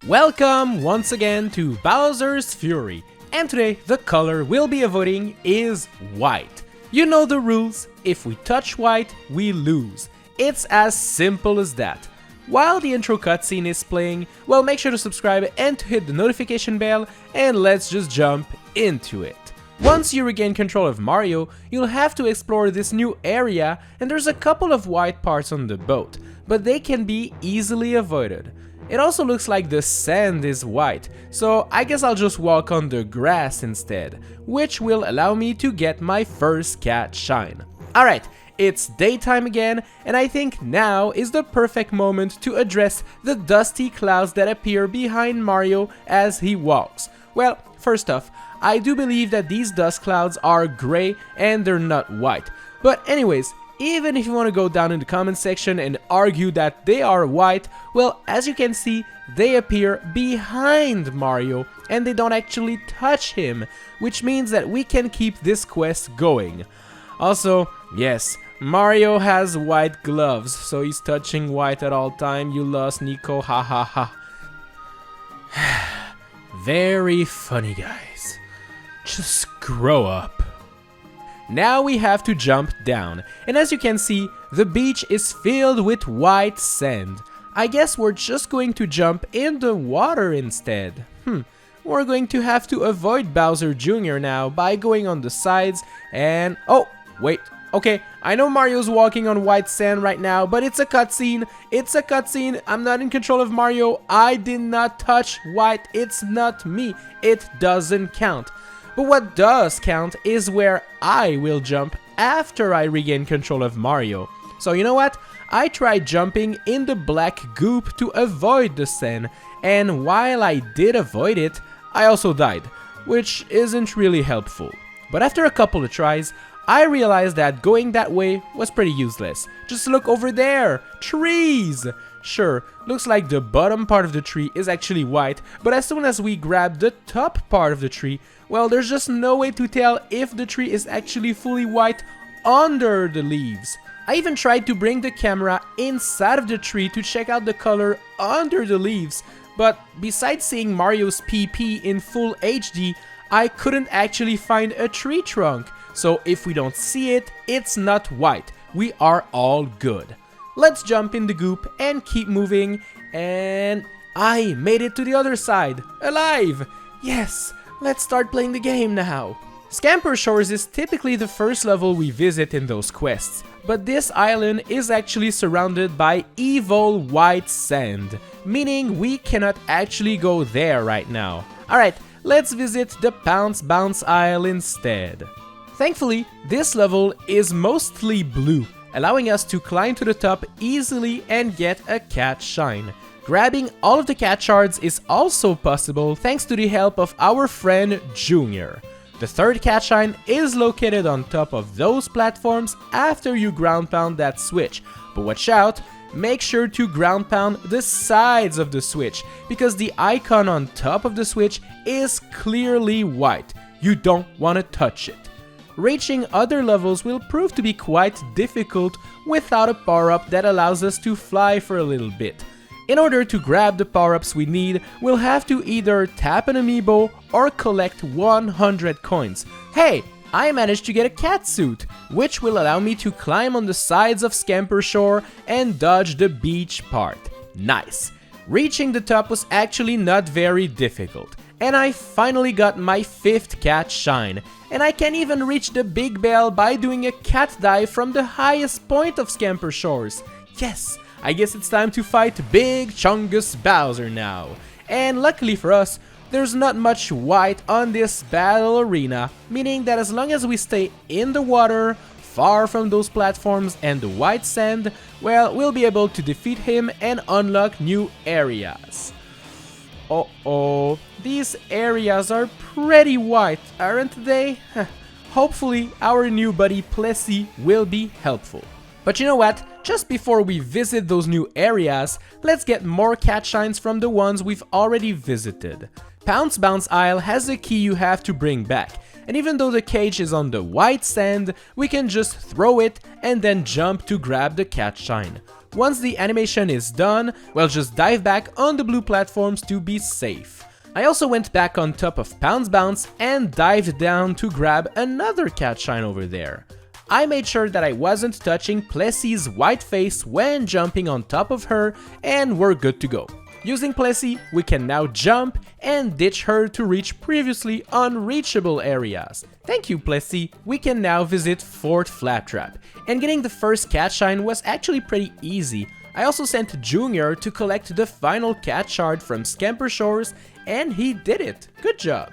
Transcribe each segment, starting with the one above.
Welcome once again to Bowser's Fury, and today the color we'll be avoiding is white. You know the rules, if we touch white, we lose. It's as simple as that. While the intro cutscene is playing, well, make sure to subscribe and to hit the notification bell, and let's just jump into it. Once you regain control of Mario, you'll have to explore this new area, and there's a couple of white parts on the boat, but they can be easily avoided. It also looks like the sand is white, so I guess I'll just walk on the grass instead, which will allow me to get my first cat shine. Alright, it's daytime again, and I think now is the perfect moment to address the dusty clouds that appear behind Mario as he walks. Well, first off, I do believe that these dust clouds are gray and they're not white. But anyways, even if you want to go down in the comment section and argue that they are white, well, as you can see, they appear behind Mario and they don't actually touch him, which means that we can keep this quest going. Also, yes, Mario has white gloves, so he's touching white at all time. You lost, Nico, ha ha ha. Very funny, guys. Just grow up. Now we have to jump down, and as you can see, the beach is filled with white sand. I guess we're just going to jump in the water instead. We're going to have to avoid Bowser Jr. now by going on the sides and... oh, wait. Okay, I know Mario's walking on white sand right now, but it's a cutscene. It's a cutscene. I'm not in control of Mario. I did not touch white. It's not me. It doesn't count. But what does count is where I will jump after I regain control of Mario. So you know what? I tried jumping in the black goop to avoid the sand, and while I did avoid it, I also died, which isn't really helpful. But after a couple of tries, I realized that going that way was pretty useless. Just look over there! Trees! Sure, looks like the bottom part of the tree is actually white, but as soon as we grab the top part of the tree, well, there's just no way to tell if the tree is actually fully white under the leaves. I even tried to bring the camera inside of the tree to check out the color under the leaves, but besides seeing Mario's PP in full HD, I couldn't actually find a tree trunk. So if we don't see it, it's not white. We are all good. Let's jump in the goop and keep moving, and I made it to the other side, alive! Yes, let's start playing the game now. Scamper Shores is typically the first level we visit in those quests, but this island is actually surrounded by evil white sand, meaning we cannot actually go there right now. Alright, let's visit the Pounce Bounce Isle instead. Thankfully, this level is mostly blue, allowing us to climb to the top easily and get a cat shine. Grabbing all of the cat shards is also possible thanks to the help of our friend Junior. The third cat shine is located on top of those platforms after you ground pound that switch, but watch out, make sure to ground pound the sides of the switch, because the icon on top of the switch is clearly white. You don't want to touch it. Reaching other levels will prove to be quite difficult without a power-up that allows us to fly for a little bit. In order to grab the power-ups we need, we'll have to either tap an amiibo or collect 100 coins. Hey, I managed to get a cat suit, which will allow me to climb on the sides of Scamper Shore and dodge the beach part. Nice! Reaching the top was actually not very difficult, and I finally got my 5th cat shine. And I can even reach the big bell by doing a cat dive from the highest point of Scamper Shores. Yes, I guess it's time to fight Big Chungus Bowser now. And luckily for us, there's not much white on this battle arena, meaning that as long as we stay in the water, far from those platforms and the white sand, well, we'll be able to defeat him and unlock new areas. Uh-oh, these areas are pretty white, aren't they? Hopefully our new buddy Plessy will be helpful. But you know what? Just before we visit those new areas, let's get more cat shines from the ones we've already visited. Pounce Bounce Isle has a key you have to bring back, and even though the cage is on the white sand, we can just throw it and then jump to grab the cat shine. Once the animation is done, we'll just dive back on the blue platforms to be safe. I also went back on top of Pounce Bounce and dived down to grab another cat shine over there. I made sure that I wasn't touching Plessie's white face when jumping on top of her, and we're good to go. Using Plessie, we can now jump and ditch her to reach previously unreachable areas. Thank you, Plessie. We can now visit Fort Flaptrap, and getting the first cat shine was actually pretty easy. I also sent Junior to collect the final cat shard from Scamper Shores, and he did it. Good job.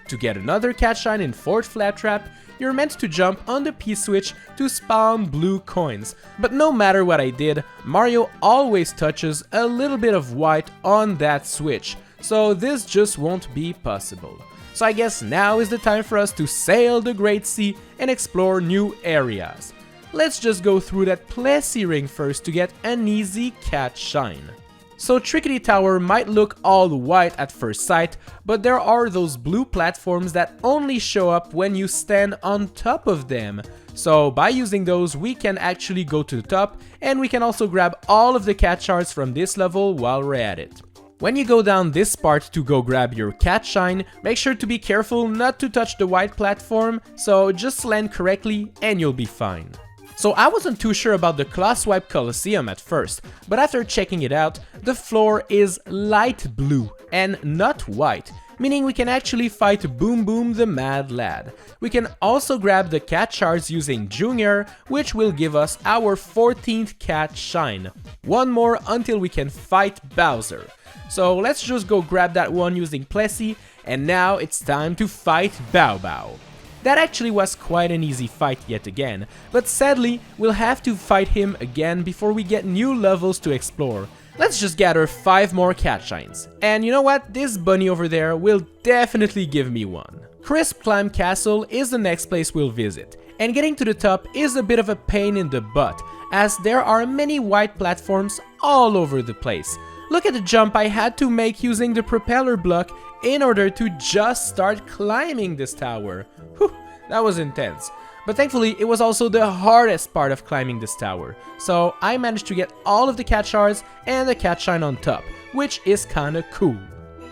To get another cat shine in Fort Flaptrap, you're meant to jump on the P-switch to spawn blue coins. But no matter what I did, Mario always touches a little bit of white on that switch, so this just won't be possible. So I guess now is the time for us to sail the Great Sea and explore new areas. Let's just go through that Plessie ring first to get an easy cat shine. So Trickety Tower might look all white at first sight, but there are those blue platforms that only show up when you stand on top of them. So by using those, we can actually go to the top, and we can also grab all of the cat shards from this level while we're at it. When you go down this part to go grab your cat shine, make sure to be careful not to touch the white platform, so just land correctly and you'll be fine. So I wasn't too sure about the Claw Swipe Coliseum at first, but after checking it out, the floor is light blue and not white, meaning we can actually fight Boom Boom the Mad Lad. We can also grab the cat shards using Junior, which will give us our 14th cat shine. One more until we can fight Bowser. So let's just go grab that one using Plessie, and now it's time to fight Bow Bow. That actually was quite an easy fight yet again, but sadly we'll have to fight him again before we get new levels to explore. Let's just gather 5 more cat shines. And you know what? This bunny over there will definitely give me one. Crisp Climb Castle is the next place we'll visit, and getting to the top is a bit of a pain in the butt, as there are many white platforms all over the place. Look at the jump I had to make using the propeller block in order to just start climbing this tower. Whew, that was intense. But thankfully, it was also the hardest part of climbing this tower. So I managed to get all of the cat shards and the cat shine on top, which is kinda cool.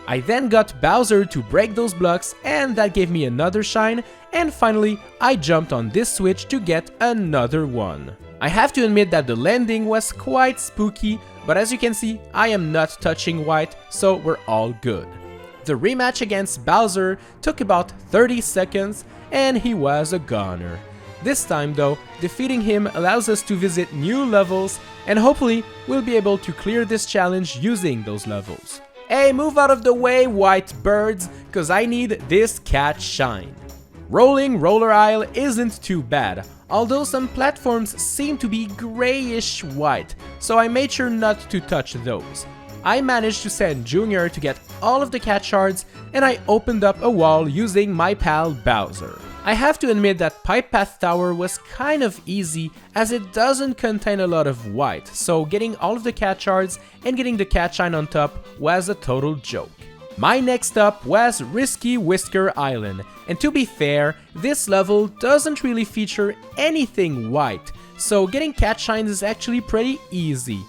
I then got Bowser to break those blocks, and that gave me another shine, and finally I jumped on this switch to get another one. I have to admit that the landing was quite spooky, but as you can see, I am not touching white, so we're all good. The rematch against Bowser took about 30 seconds, and he was a goner. This time though, defeating him allows us to visit new levels, and hopefully we'll be able to clear this challenge using those levels. Hey, move out of the way, white birds, cause I need this cat shine. Rolling Roller Isle isn't too bad, although some platforms seem to be grayish white, so I made sure not to touch those. I managed to send Junior to get all of the cat shards, and I opened up a wall using my pal Bowser. I have to admit that Pipe Path Tower was kind of easy as it doesn't contain a lot of white, so getting all of the cat shards and getting the cat shine on top was a total joke. My next stop was Risky Whisker Island, and to be fair, this level doesn't really feature anything white, so getting cat shines is actually pretty easy.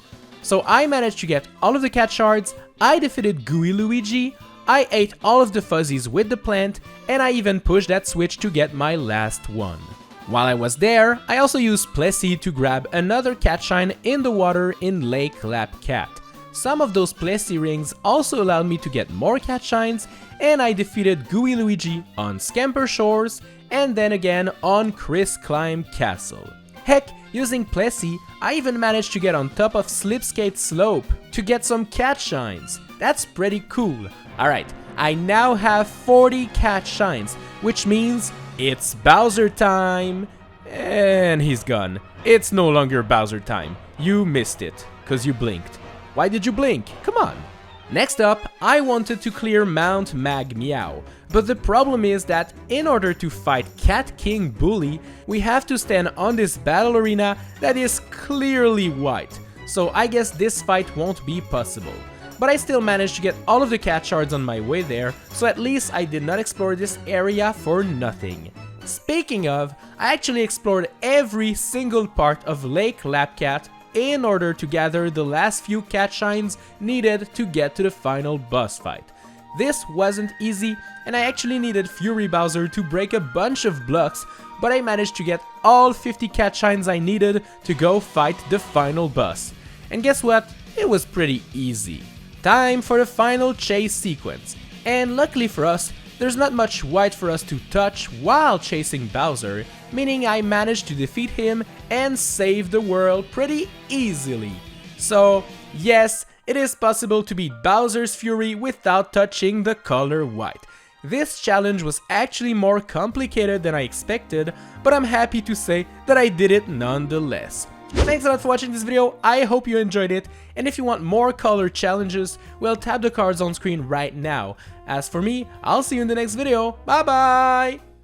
So I managed to get all of the cat shards, I defeated Gooey Luigi, I ate all of the fuzzies with the plant, and I even pushed that switch to get my last one. While I was there, I also used Plessie to grab another cat shine in the water in Lake Lapcat. Some of those Plessie rings also allowed me to get more cat shines, and I defeated Gooey Luigi on Scamper Shores, and then again on Crisp Climb Castle. Heck, using Plessie, I even managed to get on top of Slipskate Slope to get some cat shines. That's pretty cool. Alright, I now have 40 cat shines, which means it's Bowser time. And he's gone. It's no longer Bowser time. You missed it, cause you blinked. Why did you blink? Come on. Next up, I wanted to clear Mount Magmeow, but the problem is that in order to fight Cat King Bully, we have to stand on this battle arena that is clearly white, so I guess this fight won't be possible. But I still managed to get all of the cat shards on my way there, so at least I did not explore this area for nothing. Speaking of, I actually explored every single part of Lake Lapcat in order to gather the last few cat shines needed to get to the final boss fight. This wasn't easy, and I actually needed Fury Bowser to break a bunch of blocks, but I managed to get all 50 cat shines I needed to go fight the final boss. And guess what? It was pretty easy. Time for the final chase sequence. And luckily for us, there's not much white for us to touch while chasing Bowser, meaning I managed to defeat him and save the world pretty easily. So yes, it is possible to beat Bowser's Fury without touching the color white. This challenge was actually more complicated than I expected, but I'm happy to say that I did it nonetheless. Thanks a lot for watching this video, I hope you enjoyed it, and if you want more color challenges, well, tap the cards on screen right now. As for me, I'll see you in the next video, bye bye!